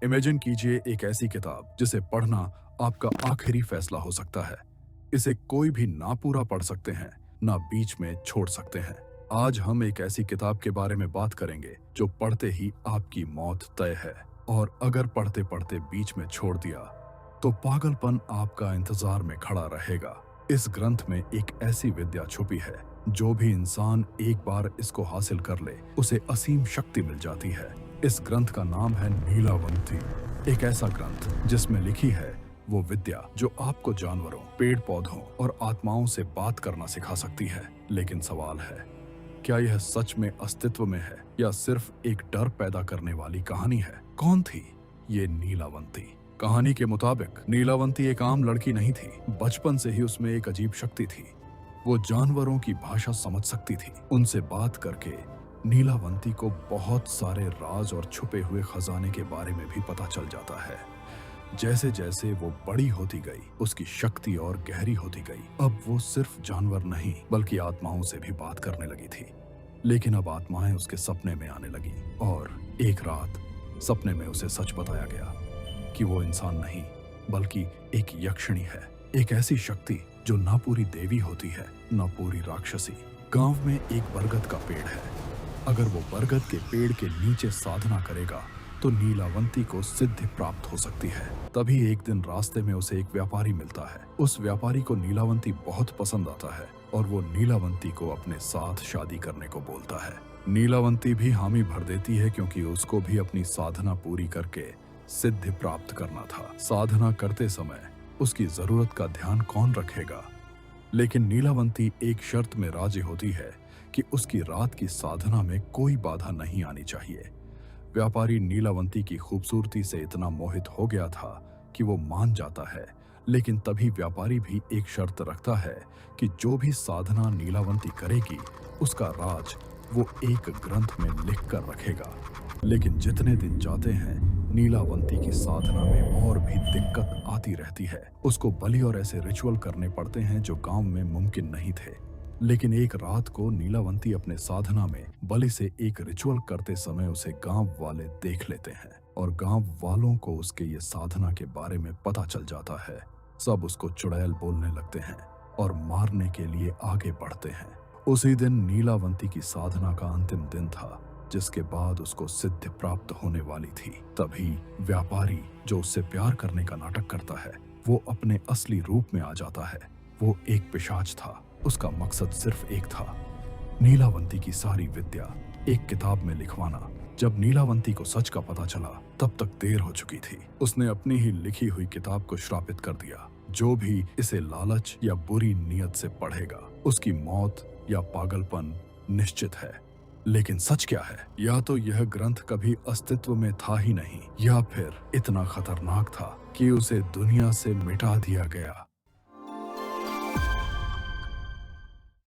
Imagine कीजिए एक ऐसी किताब जिसे पढ़ना आपका आखिरी फैसला हो सकता है। इसे कोई भी ना पूरा पढ़ सकते हैं, ना बीच में छोड़ सकते हैं। आज हम एक ऐसी किताब के बारे में बात करेंगे जो पढ़ते ही आपकी मौत तय है, और अगर पढ़ते पढ़ते बीच में छोड़ दिया तो पागलपन आपका इंतजार में खड़ा रहेगा। इस ग्रंथ में एक ऐसी विद्या छुपी है, जो भी इंसान एक बार इसको हासिल कर ले उसे असीम शक्ति मिल जाती है। इस ग्रंथ का नाम है नीलावंती। एक ऐसा ग्रंथ जिसमें लिखी है वो विद्या जो आपको जानवरों, पेड़ पौधों और आत्माओं से बात करना सिखा सकती है। लेकिन सवाल है, क्या यह सच में अस्तित्व में है या सिर्फ एक डर पैदा करने वाली कहानी है? कौन थी ये नीलावंती? कहानी के मुताबिक नीलावंती एक आम लड़की नहीं थी। बचपन से ही उसमें एक अजीब शक्ति थी। वो जानवरों की भाषा समझ सकती थी। उनसे बात करके नीलावंती को बहुत सारे राज और छुपे हुए खजाने के बारे में भी पता चल जाता है। जैसे जैसे वो बड़ी होती गई, उसकी शक्ति और गहरी होती गई। अब वो सिर्फ जानवर नहीं बल्कि आत्माओं से भी बात करने लगी थी। लेकिन अब आत्माएं उसके सपने में आने लगी, और एक रात सपने में उसे सच बताया गया कि वो इंसान नहीं बल्कि एक यक्षिणी है। एक ऐसी शक्ति जो ना पूरी देवी होती है ना पूरी राक्षसी। गांव में एक बरगद का पेड़ है। अगर वो बरगद के पेड़ के नीचे साधना करेगा तो नीलावंती को सिद्धि प्राप्त हो सकती है। तभी एक दिन रास्ते में उसे एक व्यापारी मिलता है। उस व्यापारी को नीलावंती बहुत पसंद आता है और वो नीलावंती को अपने साथ शादी करने को बोलता है। नीलावंती भी हामी भर देती है, क्योंकि उसको भी अपनी साधना पूरी करके सिद्धि प्राप्त करना था। साधना करते समय उसकी जरूरत का ध्यान कौन रखेगा? लेकिन नीलावंती एक शर्त में राजी होती है कि उसकी रात की साधना में कोई बाधा नहीं आनी चाहिए। व्यापारी नीलावंती की खूबसूरती से इतना मोहित हो गया था कि वो मान जाता है। लेकिन तभी व्यापारी भी एक शर्त रखता है कि जो भी साधना नीलावंती करेगी उसका राज वो एक ग्रंथ में लिख कर रखेगा। लेकिन जितने दिन जाते हैं, नीलावंती की साधना में और भी दिक्कत आती रहती है। उसको बलि और ऐसे रिचुअल करने पड़ते हैं जो गांव में मुमकिन नहीं थे। लेकिन एक रात को नीलावंती अपने साधना में बलि से एक रिचुअल करते समय उसे गांव वाले देख लेते हैं, और गांव वालों को उसके ये साधना के बारे में पता चल जाता है। सब उसको चुड़ैल बोलने लगते हैं और मारने के लिए आगे बढ़ते हैं। उसी दिन नीलावंती की साधना का अंतिम दिन था, जिसके बाद उसको सिद्धि प्राप्त होने वाली थी। तभी व्यापारी, जो उससे प्यार करने का नाटक करता है, वो अपने असली रूप में आ जाता है। वो एक पिशाच था। उसका मकसद सिर्फ एक था, नीलावंती की सारी विद्या एक किताब में लिखवाना। जब नीलावंती को सच का पता चला, तब तक देर हो चुकी थी। उसने अपनी ही लिखी हुई किताब को श्रापित कर दिया। जो भी इसे लालच या बुरी नीयत से पढ़ेगा, उसकी मौत या पागलपन निश्चित है। लेकिन सच क्या है? या तो यह ग्रंथ कभी अस्तित्व में था ही नहीं, या फिर इतना खतरनाक था कि उसे दुनिया से मिटा दिया गया।